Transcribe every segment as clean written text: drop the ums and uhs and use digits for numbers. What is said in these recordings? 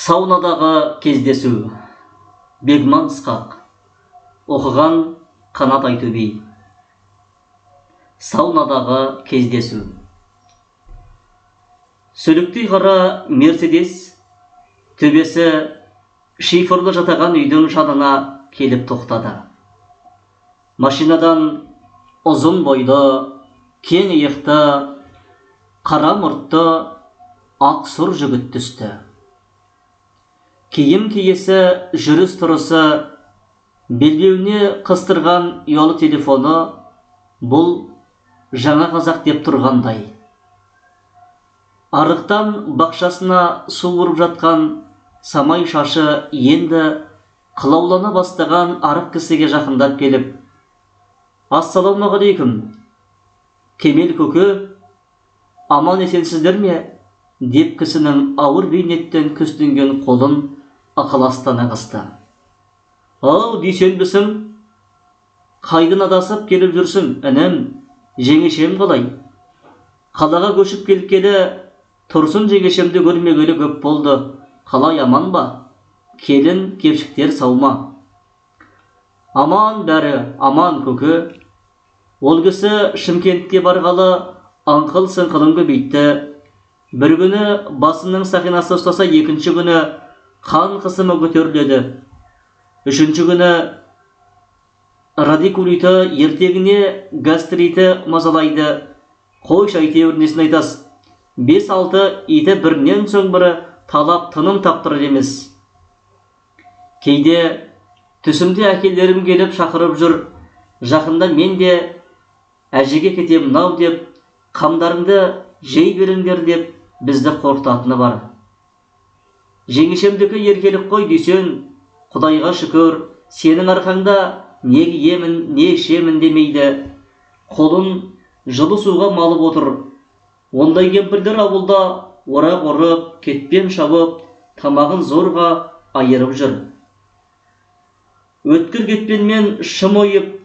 Саунадағы кездесу. Бегман Ысқақ. Оқыған Қанат Айтөби. Саунадағы кездесу. Сөліктей қара Мерседес төбесі шифрлы жатаған үйдің жанына келіп тоқтады. Машинадан ұзын бойлы, кең иықты, қара мұртты, ақ сұр жігіт түсті. Киім киесі, жүріс тұрысы, белбеуіне қыстырған ұялы телефоны бұл жаңа қазақ деп тұрғандай. Арықтан бақшасына су бұрып жатқан самай шашы енді қылаулана бастаған арық кісіге жақындап келіп: «Ассалаумағалейкум, Кемел көке, аман есенсіздер ме?» деп кісінің ауыр бейнеттен күстінген қолын ықыластана қысты. «Ау, дүйсенбісің? Қайдан адасып келіп жүрсің, інім? Жеңешем қалай? Қалаға көшіп келгелі Тұрсын жеңешемді көрмегелі көп болды. Қалай, аман ба? Келін кепшіктер сау ма?» «Аман бәрі, аман көке. Ол кісі Шымкентке барғалы аңқыл-сыңқылын көбейтті. Бір күні басының сақинасы ұстаса, екінші күні қан қысымы көтеріледі. Үшінші күні радикулиті, ертегіне гастриті мазалайды. Қойшы, әйтеуір несін айтасыз? 5-6 иті бірінен соң бірі талап тыным таптырар емес. Кейде түсімде әкелерім келіп шақырып жүр. Жақында мен де әжеге кетемін ау деп, қамдарыңды жей беріңдер деп бізді қорқытатыны бар. Жеңешемдікі еркелік қой дүйсен, Құдайға шүкір, сенің арқаңда не киемін, не ішемін демейді. Қолын жылы суға малып отыр. Ондай кемпірлер ауылда орақ ұрып, кетпен шабып, тамағын зорға айырып жүр. Өткір кетпенмен шым ойып,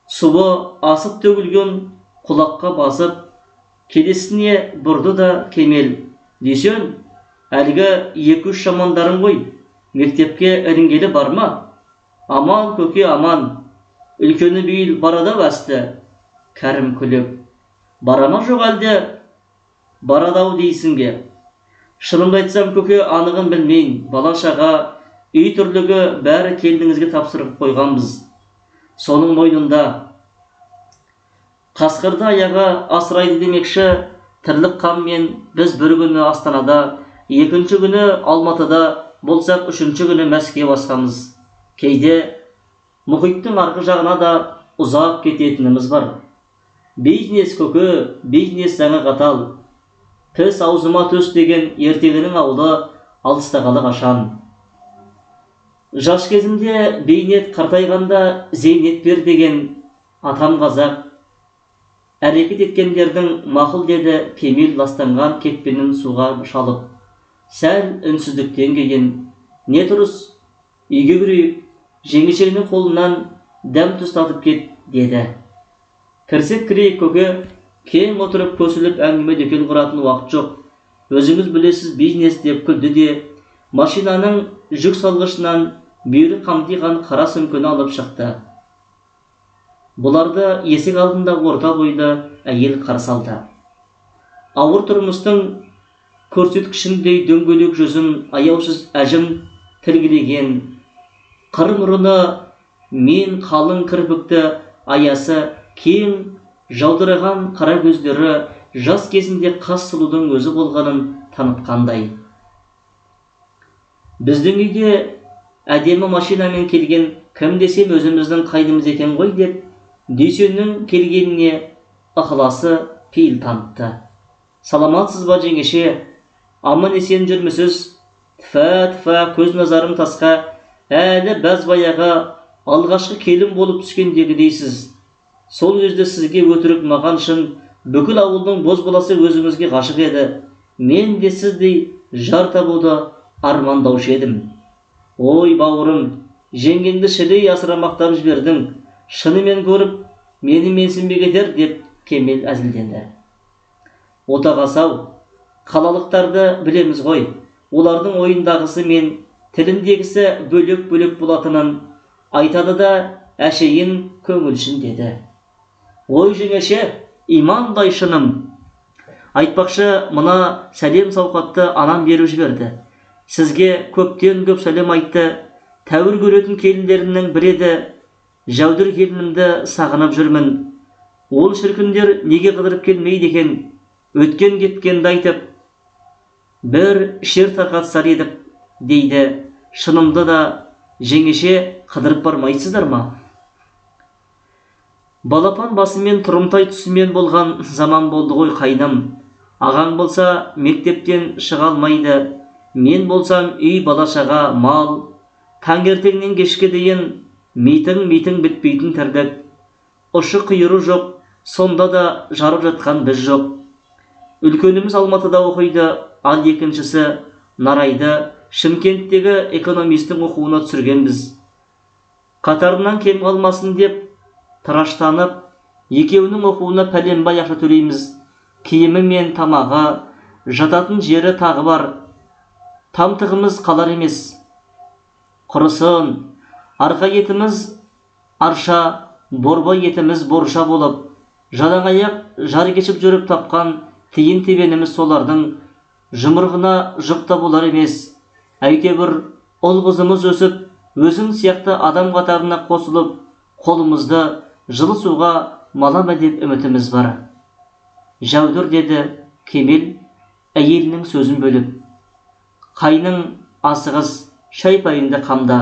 суы асып төгілген құлаққа басып, келесіне бұрды да Кемел: «Дүйсен, әлгі 2-3 шамандарың ғой, мектепке ілінгелі бар ма?» «Аман көке, аман. Үлкені бейіл барада бәсті». Кәрім күліп: «Барама жоқ әлде?» «Барадау дейсің бе?» «Шынымды айтсам көке, анығын білмейін. Бала-шаға, үй түрлігі бәрі келдіңізге тапсырып қойғанбыз. Соның мойнында. Қасқырды аяға асырайды демекші, тірлік қаммен біз бір күні Астанада, екінші күні Алматыда болсақ, үшінші күні Мәскеу басқамыз. Кейде мұхиттың арғы жағына да ұзақ кететініміз бар. Бизнес көке, бизнес заңы қатал. Піс аузыма төс деген ертегінің ауылы алыстағалы қашан. Жас кезімде бейнет, қартайғанда зейнет бер деген атам қазақ. Әрекет еткендердің мақұл деді Кемел ластанған кетпенін суға шалып. Сәл үнсіздіктен кейін: «Не тұрыс? Үйге кірейік, жеңешеңнің қолынан дәм тұстатып кет» деді. «Кірсек кірейік көке, кең отырып көсіліп әңгіме дөкел құратын уақыт жоқ. Өзіңіз білесіз, бизнес» деп күлді де машинаның жүк салғышынан бүйірі қамтиған қара сөмкені алып шықты. Бұларды есік алдындағы орта бойлы әйел қарсы алды. Ауыр тұрмыстың көрсеткішіндей дөңгелек жүзін аяусыз әжім тілгілеген, қыр мұрыны мен қалың кірпікті аясы кең жаудыраған қара көздері жас кезінде қас сұлудың өзі болғанын танытқандай. «Біздің үйге әдемі машинамен келген кім десем өзіміздің қайнымыз екен ғой» деп Дүйсеннің келгеніне ықыласы пейіл танытты. «Саламатсыз ба жеңеше? Аман есен жүрмісіз? Тфа, көз назарым тасқа, әлі бәз баяға алғашқы келін болып түскендегі дейсіз. Сол кезде сізге өтірік, маған шын, бүкіл ауылдың боз баласы өзіңізге ғашық еді. Мен де сіздей жар табуды армандаушы едім. Ой бауырым, жеңгеңді шілей асырамақтап жібердің. Шынымен көріп, мені менсінбей кетер» деп Кемел әзілденді. «Отағасы-ау, қалалықтарды білеміз ғой. олардың ойындағысы мен тіліндегісі бөлек-бөлек болатынын айтады да әшейін көңілшін деді. Ой жеңеше, имандай шыным. Айтпақшы, мына сәлем сауқатты анам беріп жіберді. Сізге көптен көп сәлем айтты. Тәуір көретін келіндерімнің бірі еді. Жәудір келінімді сағынып жүрмін. Ол шіркіндер неге қыдырып келмейді екен? Өткен кеткенді айтып, бір шер тарқатсар едік, дейді. Шынымды да жеңеше қыдырып бармайсыздар ма? Балапан басымен тұрымтай түсімен болған заман болды ғой қайным. Ағаң болса мектептен шыға алмайды. Мен болсам үй балашаға мал. Таңертеңнен кешке дейін митың бітпейтін тірлік. Ұшы қиыры жоқ, сонда да жарып жатқан біз жоқ. Үлкеніміз Алматыда оқиды, ал екіншісі Нарайды, Шымкенттегі экономистің оқуына түсіргенбіз. Қатарынан кем қалмасын деп тыраштанып, екеуінің оқуына пәленбай ақша төлейміз. Киімі мен тамағы, жататын жері тағы бар. Тамтығымыз қалар емес. Құрысын, арқа етіміз арша, борбай етіміз борша болып, жалаңаяқ жар кешіп жүріп тапқан тиын тебеніміз солардың жұмырғына жұқта болар емес. Әйтеуір ұл қызымыз өсіп, өзің сияқты адам қатарына қосылып, қолымызды жылы суға малама деп үмітіміз бар. Жәудір, деді Кемел әйелінің сөзін бөліп. Қайның асығыз, шай-пайыңды қамда.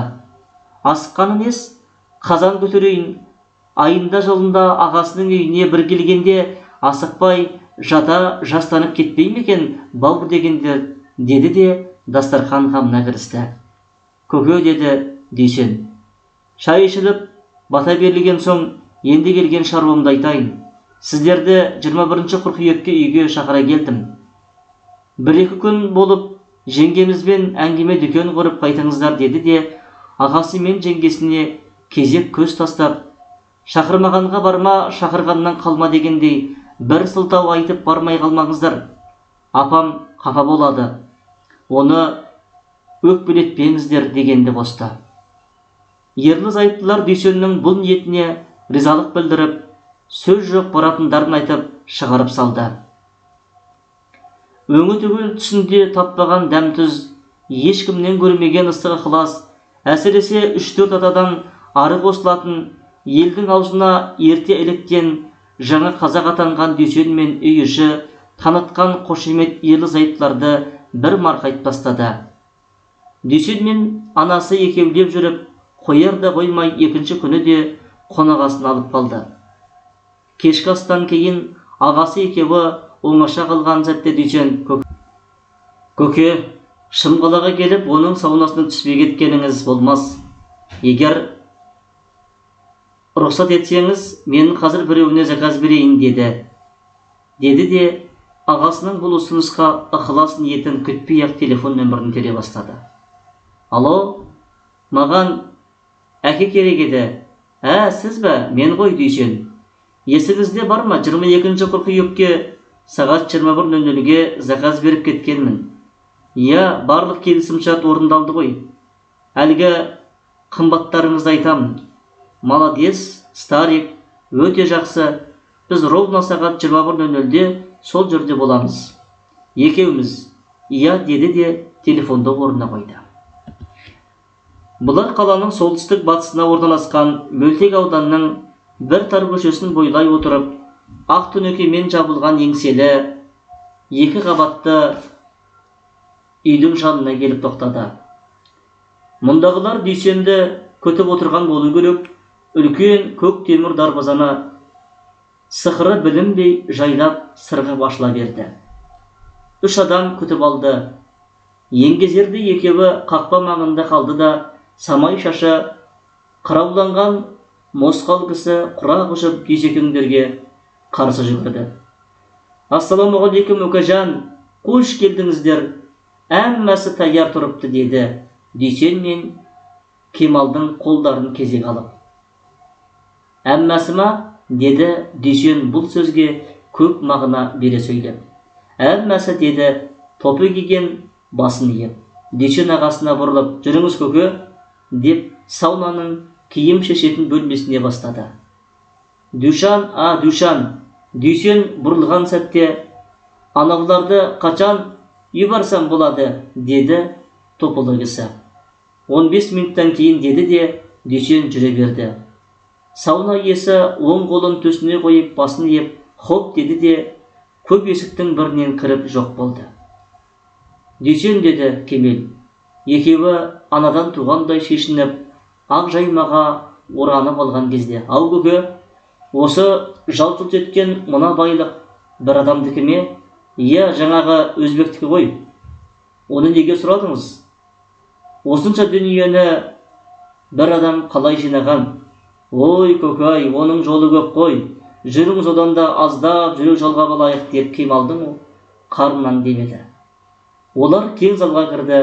Асыққаны нес? Қазан көтерейін. Айында жылында ағасының үйіне бір келгенде асықпай жата жастанып кетпей ме екен бауыр дегендер, деді де дастархан қамына кірісті. Көке, деді Дүйсен. Шай ішіліп бата берілген соң енді келген шаруамды айтайын. Сіздерді 21 қыркүйекке үйге шақыра келдім. Бір-екі күн болып жеңгемізбен әңгіме дүкен құрып қайтыңыздар, деді де ағасы мен жеңгесіне кезек көз тастап, шақырмағанға барма, шақырғаннан қалма дегендей бір сылтау айтып бармай қалмаңыздар. Апам қапа болады. Оны өкпелетпеңіздер дегенді қосты. Ерлі-зайыптылар Дүйсеннің бұл ниетіне ризалық білдіріп, сөз жоқ баратындарын айтып шығарып салды. Өңі түгел түсінде таппаған дәм-тұз, ешкімнен көрмеген ыстық ықылас, әсіресе 3-4 атадан ары қосылатын, елдің аузына ерте еліктен жаңа қазақ атанған Дүйсен мен үй іші танытқан қошемет ерлі-зайыптыларды бір марқайт бастады. Дүйсен мен анасы екеулеп жүріп, қояр да қоймай екінші күні де қонағасын алып қалды. Кешкі астан кейін ағасы екеуі оңаша қалған сәтте Дүйсен: көке, Шымқалаға келіп, оның саунасына түспей кеткеніңіз болмас. Егер рұқсат етсеңіз, мен қазір біреуіне заказ берейін, деді. Деді де ағасының бұл ұсынысқа ықылас ниетін күтпей-ақ телефон нөмірін тере бастады. Алло, маған әке керек еді. Сіз бе? Мен ғой, Дүйсен. Есіңізде бар ма? 22 қыркүйекке сағат 21:00-ге заказ беріп кеткенмін. Иә, барлық келісімшарт орындалды ғой. Әлгі қымбаттарыңызды айтамын. Молодец, старик, өте жақсы. Біз ровно сағат 21:00-де сол жерде боламыз. Екеуміз. Иә, деді де телефонды орнына қойды. Бұлар қаланың солтүстік батысына орналасқан Мөлтек ауданының бір тар көшесін бойлай отырып, ақ түнекемен жабылған еңселі, 2 қабатты үйдің жанына келіп тоқтады. Мұндағылар Дүйсенді күтіп отырған болу керек. Үлкен көк темір дарбазаны сықыры білінбей жайлап сырғып ашыла берді. 3 адам күтіп алды. Еңгезерде екеуі қақпа маңында қалды да, самай шашы қырауланған мосқал кісі құрақ ұшып Дүйсекеңдерге қарсы жүгірді. Ассаламағалейкум өкежан, қош келдіңіздер. Әммәсі таяр тұрыпты, деді Дүйсен мен Кемалдың қолдарын кезек алып. Әммәсі ма? Деді Дүйсен бұл сөзге көп мағына бере сөйлеп. Әммәсі, деді топы киген басын иіп. Дүйсен ағасына бұрылып, жүріңіз көке, деп саунаның киім шешетін бөлмесіне бастады. Дүйшан, Дүйшан. Дүйсен бұрылған сәтте, анауларды қачан үй барсам болады, деді топылы кісі. 15 минуттан кейін деді де, Дүйсен жүре берді. Сауна иесі оң қолын төсіне қойып, басын еп, хоп деді де, көп есіктің бірінен кіріп жоқ болды. Дүйсен, деді Кемел. Екеуі анадан туғандай шешініп, ақ жаймаға оранып алған кезде. Ау көке, осы жалт-жұлт еткен мына байлық бір адамдікі ме? Иә, жаңағы өзбектікі ғой. Оны неге сұрадыңыз? Осынша дүниені бір адам қалай жинаған? Ой көкей, оның жолы көп қой. Жүріңіз одан да аздап жүрек жалғап алайық деп Кемалдың қарыннан демеді. Олар кең залға кірді.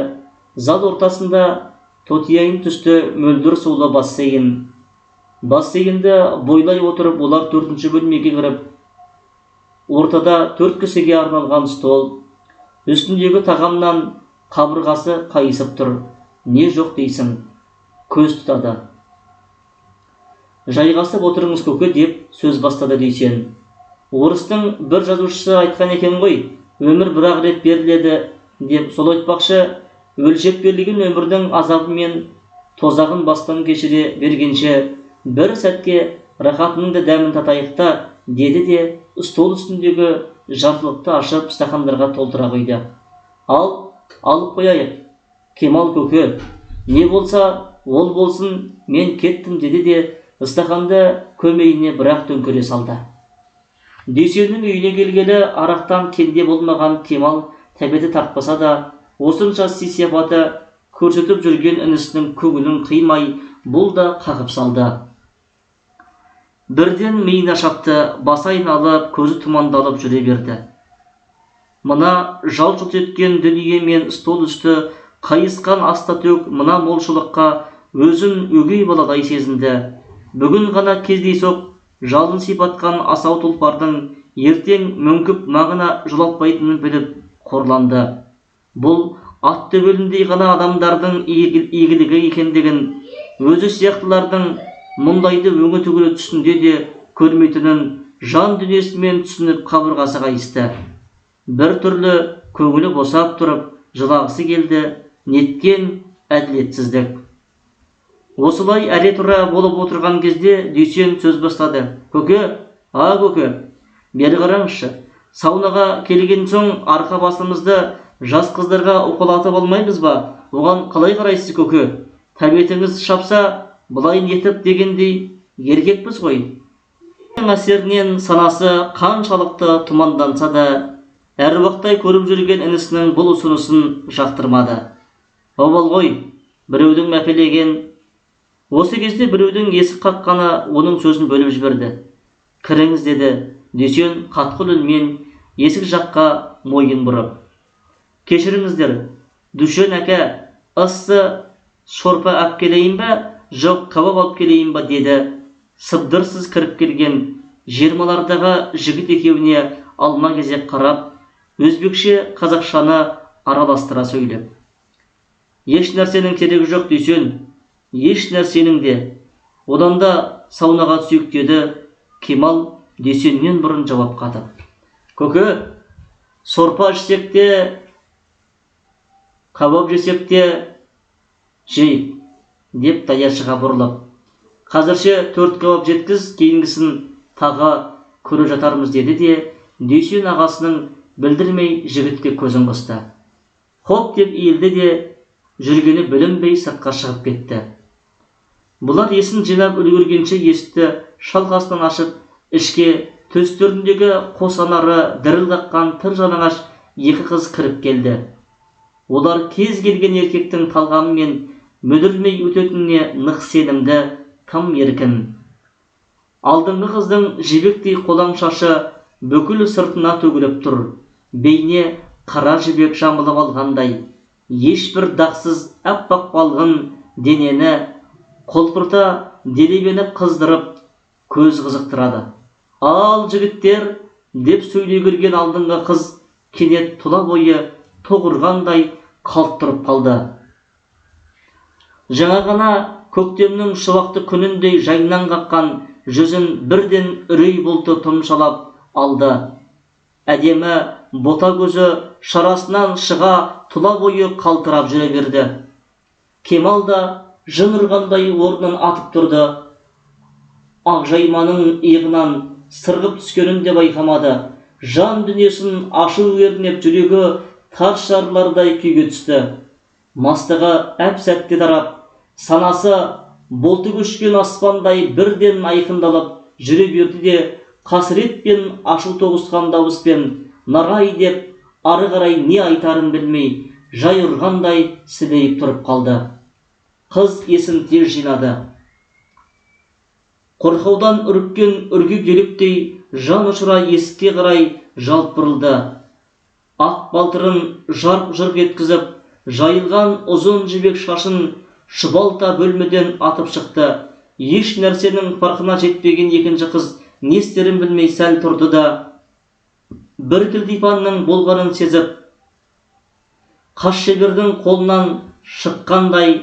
Зал ортасында тотияйын түсті мөлдір сулы бассейн. Бассейнді бойлай отырып, олар 4-ші бөлмеге кіріп, ортада 4 кісіге арналған стол. Үстіндегі тағамнан қабырғасы қайысып тұр. Не жоқ дейсің? Көз тұтады. Жайғасып отырыңыз көке, деп сөз бастады Дүйсен. Орыстың бір жазушысы айтқан екен ғой, өмір бір-ақ рет беріледі деп. Сол айтпақшы, өлшеп берілген өмірдің азабы мен тозағын бастан кешіре бергенше бір сәтке рахатының да дәмін татайық та, деді де стол үстіндегі жартылықты ашып стақандарға толтыра қойды. Алып қояйық, Кемал көке, не болса ол болсын, мен кеттім, деді де стақанды көмейіне бірақ төңкере салды. Дүйсеннің үйіне келгелі арақтан кенде болмаған Кемал тәбеті тартпаса да, осынша сый-сияпаты көрсетіп жүрген інісінің көңілін қимай, бұл да қағып салды. Бірден миына шапты, басы айналып, көзі тұмандалып жүре берді. Мына жалт-жұлт еткен дүние мен стол үсті қайысқан аста-төк мына молшылыққа өзін өгей баладай сезінді. Бүгін ғана кездейсоқ жалын сипатқан асау тұлпардың ертең мүңкіп мағына жолатпайтынын біліп қорланды. Бұл ат төбеліндей ғана адамдардың игілігі екендігін, өзі сияқтылардың мұндайды өңі түгілі түсінде де көрмейтінін жан дүниесімен түсініп қабырғасы қайысты. Бір түрлі көңілі босап тұрып, жылағысы келді. Неткен әділетсіздік. Осылай әре-тұра болып отырған кезде Дүйсен сөз бастады. Көке, көке, бері қараңызшы. Саунаға келген соң арқа басымызды жас қыздарға уқалатып алмаймыз ба? Оған қалай қарайсыз көке? Тәбетіңіз шапса, бұлай нетіп дегендей еркекпіз ғой. Әсерінен санасы қаншалықты тұманданса да, әруақтай көріп жүрген інісінің бұл ұсынысын жақтырмады. Обал ғой, біреудің мәпелеген. Осы кезде біреудің есік қаққаны оның сөзін бөліп жіберді. Кіріңіз, деді Дүйсен қатқыл үнмен есік жаққа мойын бұрып. Кешіріңіздер, Дүйсен әке, ыссы шорпа алып келейін ба, жоқ кабап алып келейін ба, деді сыбдырсыз кіріп келген жиырмалардағы жігіт екеуіне алма кезек қарап, өзбекше қазақшаны араластыра сөйлеп. Еш нәрсенің керегі жоқ Дүйсен, еш нәрсенің де. Одан да саунаға түсейік, деді Кемал Дүйсеннен бұрын жауап қатып. Көке, сорпа ішсек те, кабап жесек те жейік, деп даяшыға бұрылып. Қазірше 4 кабап жеткіз, кейінгісін тағы көре жатармыз, деді де Дүйсен ағасының білдірмей жігітке көзін қысты. Хоп деп иілді де жүргені білінбей сыртқа шығып кетті. Бұлар есін жинап үлгергенше есікті шалқасынан ашып, ішке төстеріндегі қос анары діріл қаққан тыр жалаңаш 2 қыз кіріп келді. Олар кез келген еркектің талғамы мен мүдірмей өтетініне нық сенімді, тым еркін. Алдыңғы қыздың жібектей қолаң шашы бүкіл сыртына төгіліп тұр. Бейне қара жібек жамылып алғандай, ешбір дақсыз аппақ балғын денені қолпырта делебені қыздырып көз қызықтырады. Ал жігіттер, деп сөйлей кірген алдыңғы қыз кенет тұла бойы тоғырғандай қалт тұрып қалды. Жаңа ғана көктемнің шуақты күніндей жайнан қаққан жүзін бірден үрей бұлты тұмшалап алды. Әдемі бота көзі шарасынан шыға тұла бойы қалтырап жүре берді. Кемал да жын ұрғандай орнынан атып тұрды. Ақжайманың иығынан сырғып түскенін де байқамады. Жан дүниесін ашу ернеп жүрегі тас жарылардай күйге түсті. Мастығы әп-сәтте тарап, санасы болты көшкен аспандай бірден айқындалып жүре берді де, қасірет пен ашу тоғысқан дауыспен нарай деп ары қарай не айтарын білмей, жай ұрғандай сілейіп тұрып қалды. Қыз есін тез жинады. Қорқаудан үріккен үргек еліктей жан ұшыра есікке қарай жалт бұрылды. Ақ балтырын жарқ-жұрқ еткізіп, жайылған ұзын жібек шашын шұбалта бөлмеден атып шықты. Еш нәрсенің farkına жетпеген екінші қыз не істерін білмей сәл тұрды да, бір кілтипанның болғанын сезіп, қас шебердің қолынан шыққандай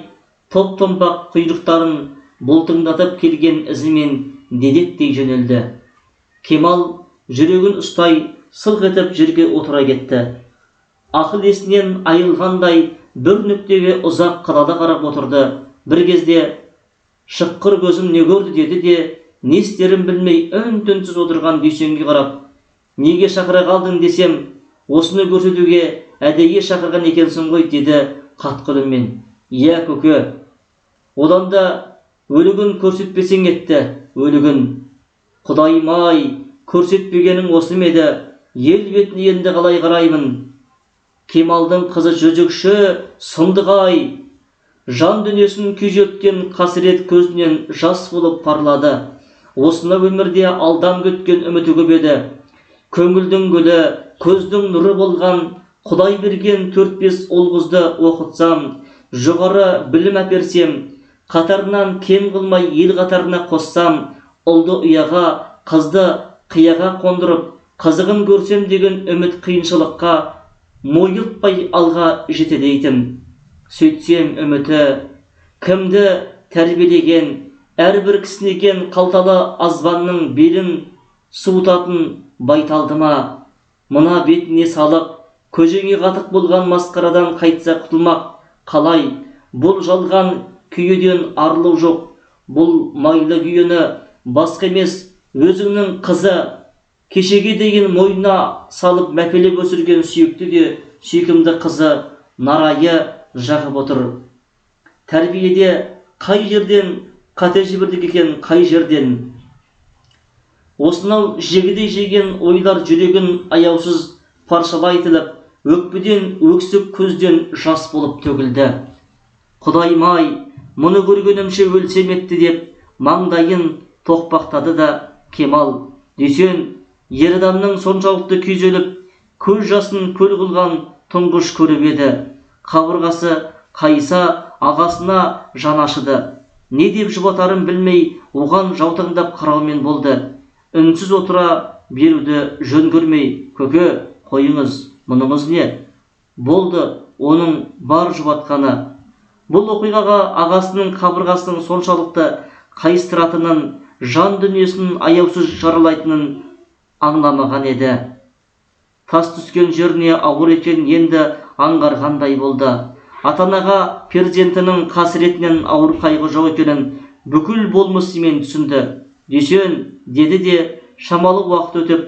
топ-томпақ құйрықтарын бұлтыңдатып келген ізімен дедектей жөнелді. Кемал жүрегін ұстай сылқ етіп жерге отыра кетті. Ақыл есінен айылғандай бір нүктеге ұзақ қалада қарап отырды. Бір кезде шыққыр көзім не көрді деді де, не істерін білмей үн-түнсіз отырған Дүйсенге қарап, неге шақыра қалдың десем, осыны көрсетуге әдейі шақырған екенсің ғой деді қатқыл үнмен. Иә көке, одан да өлігін көрсетпесең етті, өлігін. Құдайым-ай, көрсетпегенің осы ме еді, ел бетіне енді қалай қараймын. Кемалдың қызы жүзікші, сұмдық-ай. Жан дүниесін күйзеткен қасірет көзінен жас болып парлады. Осына өмірде алдан күткен үміті көп еді. Көңілдің гүлі, көздің нұры болған Құдай берген 4-5 ұл қызды оқытсам, жоғары білім әперсем, қатарынан кем қылмай ел қатарына қоссам, ұлды ұяға, қызды қияға қондырып, қызығын көрсем деген үміт қиыншылыққа мойылтпай алға жетедейтін. Сөйтсем үміті кімді тәрбиелеген, әрбір кісінеген қалталы азбанның белін суытатын байталдыма, мына бетіне салық, көжеңе қатық болған масқарадан қайтса құтылмақ қалай? Бұл жалған күйеден арылу жоқ, бұл майлы күйені басқа емес өзіңнің қызы, кешеге деген мойнына салып мәпелеп өсірген сүйікті де сүйкімді қызы нарайы жағып отыр. Тәрбиеде қай жерден қате жібердік екен, қай жерден? Осынау жегідей жеген ойлар жүрегін аяусыз паршалайтылып, өкпеден өксік көзден жас болып төгілді. Құдайым-ай, мұны көргенімше өлсем етті деп маңдайын тоқпақтады да Кемал. Дүйсен ер адамның соншалықты күйзеліп, көз жасын көл қылған тұңғыш көріп еді. Қабырғасы қайса ағасына жан ашыды. Не деп жұбатарын білмей, оған жаутаңдап қараумен болды. Үнсіз отыра беруді жөн көрмей, көке, қойыңыз, мұныңыз не? Болды, оның бар жұбатқаны. Бұл оқиғаға ағасының қабырғасының соншалықты қайыстыратынын, жан дүниесін аяусыз жаралайтынын аңламаған еді. Тас түскен жеріне ауыр екен енді аңғарғандай болды. Атанаға перзентінің қасіретінен ауыр қайғы жоқ екенін бүкіл болмысымен түсінді. Дүйсен, деді де шамалы уақыт өтіп,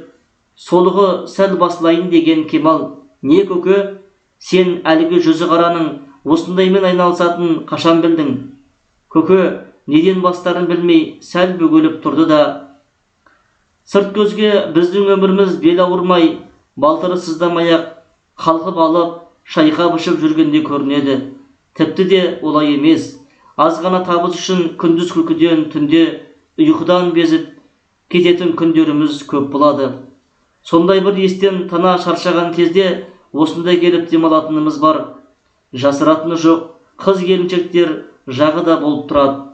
солығы сәл басылайын деген Кемал. Не көке, сен әлгі жүзі қараның осындаймен айналысатын қашан білдің? Көке, неден бастарын білмей сәл бөгеліп тұрды да, сырт көзге біздің өміріміз бел ауырмай, балтыры сыздамай-ақ қалқып алып, шайқап ішіп жүргенде көрінеді. Тіпті де олай емес. Аз ғана табыс үшін күндіз күлкіден, түнде ұйқыдан безіп кететін күндеріміз көп болады. Сондай бір естен тана шаршаған кезде осындай келіп демалатынымыз бар. Жасыратыны жоқ, қыз келіншектер жағы да болып тұрады.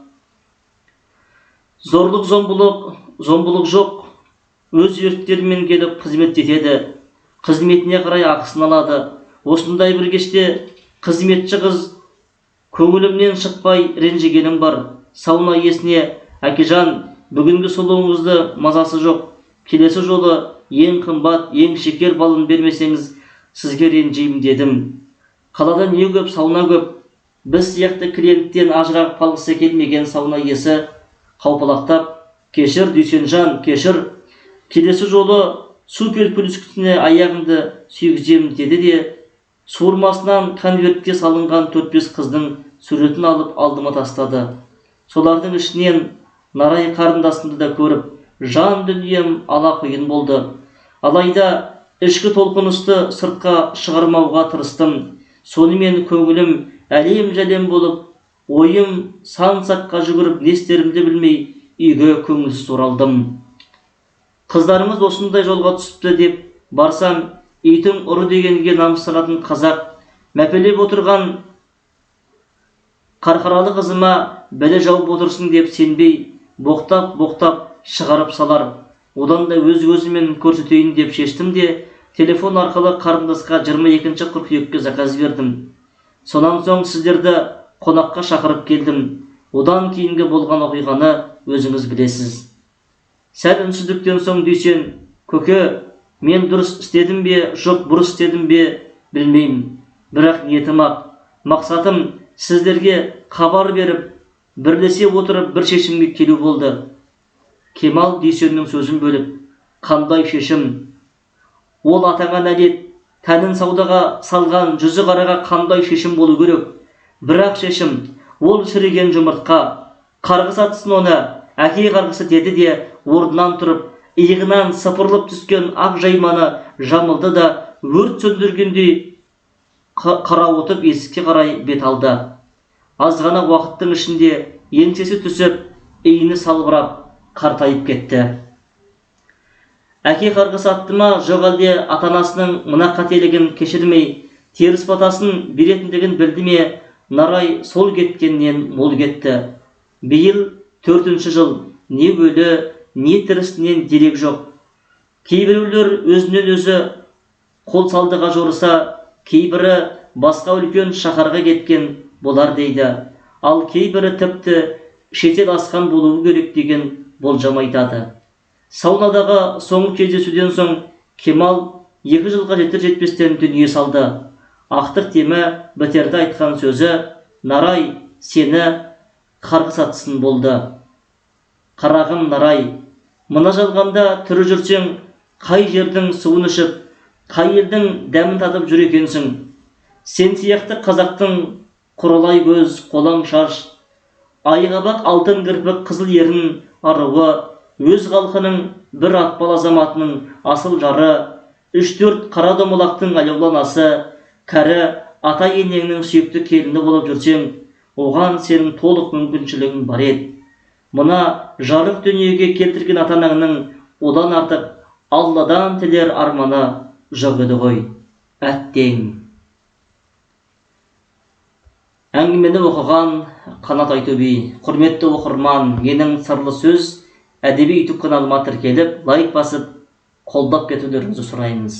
Зорлық зомбылық жоқ, өз еріктерімен келіп қызмет етеді. Қызметіне қарай ақысын алады. Осындай бір кеште Қызметші қыз: көңілімнен шықпай ренжігенім бар. Сауна иесіне: әкежан, бүгінгі сұлуыңызды мазасы жоқ. Келесі жолы ең қымбат, ең шекер балын бермесеңіз, сізге ренжеймін дедім. Қалада не көп, сауна көп. Біз сияқты клиенттен ажырағып қалғысы келмеген сауна иесі қаупалақтап: кешір Дүйсенжан, кешір. Келесі жолы супер плюскісіне аяғымды сүйгіземін деді де, суырмасынан конвертке салынған 4-5 қыздың суретін алып алдыма тастады. Солардың ішінен Нарай қарындасымды да көріп, жан дүнием ала құйын болды. Алайда ішкі толқынысты сыртқа шығармауға тырыстым. Сонымен көңілім әлем-жәлем болып, ойым сан-саққа жүгіріп, не істерімді білмей үйге көңілсіз оралдым. Қыздарымыз осындай жолға түсіпті деп барсам, итің ұры дегенге намыстанатын қазақ мәпелеп отырған қарқаралы қызыма бәле жауып отырсын деп сенбей, боқтап-боқтап шығарып салар. Одан да өз-өзімен көрсетейін деп шештім де, телефон арқылы қарындасқа 22 қыркүйекке заказ бердім. Сонан соң сіздерді қонаққа шақырып келдім. Одан кейінгі болған оқиғаны өзіңіз білесіз. Сәл үнсіздіктен соң Дүйсен: көке, мен дұрыс істедім бе, жоқ бұрыс істедім бе білмеймін. Бірақ ниетім ақ, мақсатым сіздерге хабар беріп, бірлесе отырып бір шешімге келу болды. Кемал Дүйсеннің сөзін бөліп: қандай шешім? Ол атаңа нәлет, тәнін саудаға салған жүзі қараға қандай шешім болу керек? Бірақ шешім, ол шіріген жұмыртқа. Қарғыс атсын оны, әке қарғысы деді де, орнынан тұрып, иығынан сыпырылып түскен ақ жайманы жамылды да, өрт сөндіргендей қарауытып есікке қарай бет алды. Аз ғана уақыттың ішінде еңсесі түсіп, иіні салбырап, қартайып кетті. Әке қарғыс атты ма, жоқ әлде ата-анасының мына қателігін кешірмей, теріс батасын беретіндігін білді ме? Нарай сол кеткеннен мол кетті. Биыл 4-ші жыл, не өлі, не тірісінен дерек жоқ. Кейбіреулер өзінен өзі қол салдыға жорыса, кейбірі басқа үлкен шаһарға кеткен болар дейді. Ал кейбірі тіпті шетел асқан болуы керек деген болжам айтады. Саунадағы соңғы кездесуден соң Кемал 2 жылға жетер-жетпестен дүние салды. Ақтық темі бітерді айтқан сөзі: Нарай, сені қарғыс атсын болды. Қарағым Нарай, мына жалғанда тірі жүрсең, қай жердің суын ішіп, қай елдің дәмін татып жүр екенсің. Сен сияқты қазақтың құралай көз, қолаң шаш, айғабақ алтын кірпік қызыл ерін аруы, өз халқының бір атпал азаматының асыл жары, 3-4 қара домалақтың аяуланасы, кәрі ата-енеңнің сүйікті келіні болып жүрсең, оған сенің толық мүмкіншілігің бар еді. Мына жарық дүниеге келтірген ата-анаңның одан артық Алладан тілер арманы жоқ еді ғой. Әттең. Әңгімені оқыған Қанат Айтөби. Құрметті оқырман, менің сырлы сөз әдеби YouTube каналыма тіркеліп, лайк басып, қолдап кетулеріңізді сұраймыз.